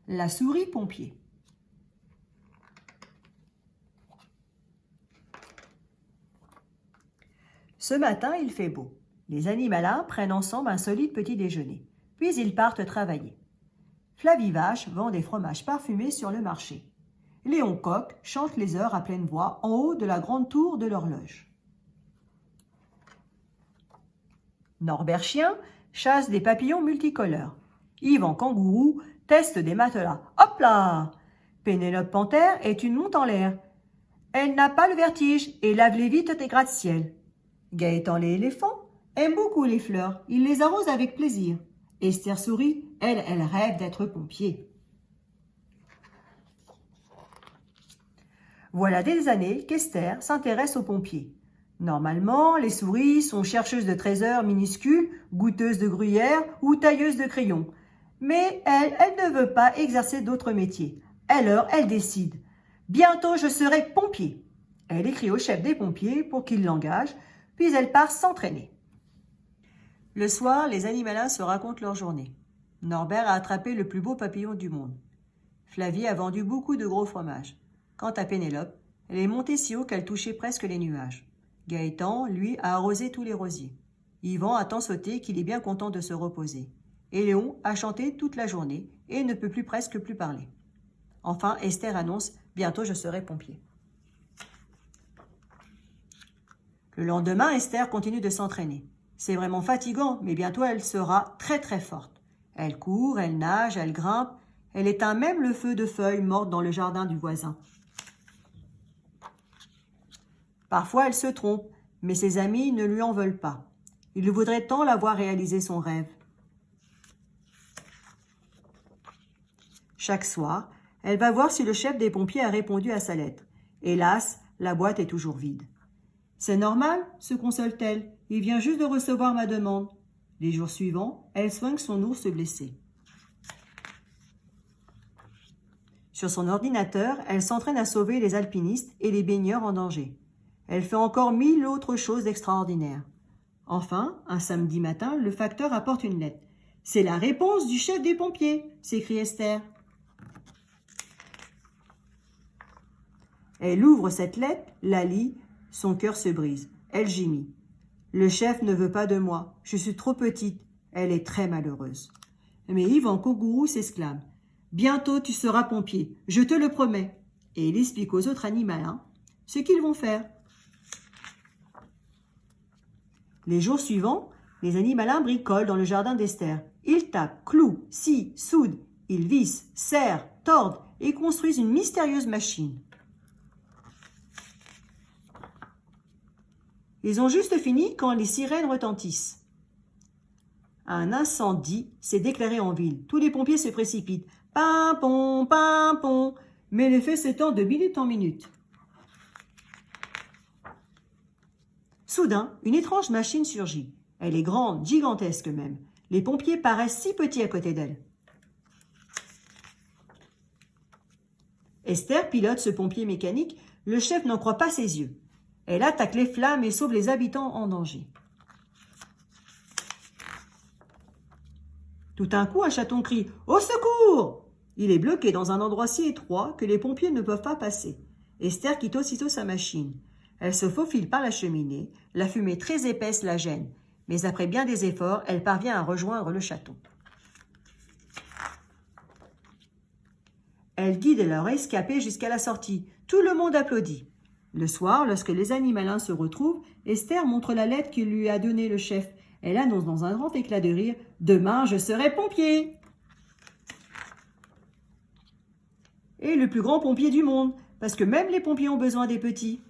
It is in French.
La souris pompier. Ce matin, il fait beau. Les animalins prennent ensemble un solide petit déjeuner. Puis ils partent travailler. Flavie Vache vend des fromages parfumés sur le marché. Léon Coq chante les heures à pleine voix en haut de la grande tour de l'horloge. Norbert Chien chasse des papillons multicolores. Yvan Kangourou teste des matelas. Hop là! Pénélope Panthère est une monte en l'air. Elle n'a pas le vertige et lave les vitres des gratte-ciel. Gaëtan l'éléphant aime beaucoup les fleurs. Il les arrose avec plaisir. Esther Souris, elle rêve d'être pompier. Voilà des années qu'Esther s'intéresse aux pompiers. Normalement, les souris sont chercheuses de trésors minuscules, goûteuses de gruyère ou tailleuses de crayons. Mais elle ne veut pas exercer d'autres métiers. Alors, elle décide. Bientôt, je serai pompier. Elle écrit au chef des pompiers pour qu'il l'engage, puis elle part s'entraîner. Le soir, les animalins se racontent leur journée. Norbert a attrapé le plus beau papillon du monde. Flavie a vendu beaucoup de gros fromages. Quant à Pénélope, elle est montée si haut qu'elle touchait presque les nuages. Gaëtan, lui, a arrosé tous les rosiers. Yvan a tant sauté qu'il est bien content de se reposer. Et Léon a chanté toute la journée et ne peut presque plus parler. Enfin, Esther annonce « Bientôt je serai pompier ». Le lendemain, Esther continue de s'entraîner. C'est vraiment fatigant, mais bientôt elle sera très forte. Elle court, elle nage, elle grimpe. Elle éteint même le feu de feuilles mortes dans le jardin du voisin. Parfois, elle se trompe, mais ses amis ne lui en veulent pas. Ils voudraient tant la voir réaliser son rêve. Chaque soir, elle va voir si le chef des pompiers a répondu à sa lettre. Hélas, la boîte est toujours vide. « C'est normal, se console-t-elle. Il vient juste de recevoir ma demande. » Les jours suivants, elle soigne son ours blessé. Sur son ordinateur, elle s'entraîne à sauver les alpinistes et les baigneurs en danger. Elle fait encore 1000 autres choses extraordinaires. Enfin, un samedi matin, le facteur apporte une lettre. « C'est la réponse du chef des pompiers !» s'écrie Esther. Elle ouvre cette lettre, la lit, son cœur se brise. Elle gémit. « Le chef ne veut pas de moi. Je suis trop petite. » Elle est très malheureuse. Mais Yvan Kangourou s'exclame. « Bientôt tu seras pompier, je te le promets. » Et il explique aux autres animalins ce qu'ils vont faire. Les jours suivants, les animalins bricolent dans le jardin d'Esther. Ils tapent, clouent, scient, soudent. Ils vissent, serrent, tordent et construisent une mystérieuse machine. Ils ont juste fini quand les sirènes retentissent. Un incendie s'est déclaré en ville. Tous les pompiers se précipitent. Pimpon, pimpon. Mais le feu s'étend de minute en minute. Soudain, une étrange machine surgit. Elle est grande, gigantesque même. Les pompiers paraissent si petits à côté d'elle. Esther pilote ce pompier mécanique. Le chef n'en croit pas ses yeux. Elle attaque les flammes et sauve les habitants en danger. Tout d'un coup, un chaton crie « Au secours !» Il est bloqué dans un endroit si étroit que les pompiers ne peuvent pas passer. Esther quitte aussitôt sa machine. Elle se faufile par la cheminée. La fumée très épaisse la gêne. Mais après bien des efforts, elle parvient à rejoindre le chaton. Elle guide leur escapée jusqu'à la sortie. Tout le monde applaudit. Le soir, lorsque les animalins se retrouvent, Esther montre la lettre qu'il lui a donnée le chef. Elle annonce dans un grand éclat de rire « Demain, je serai pompier !» Et le plus grand pompier du monde, parce que même les pompiers ont besoin des petits.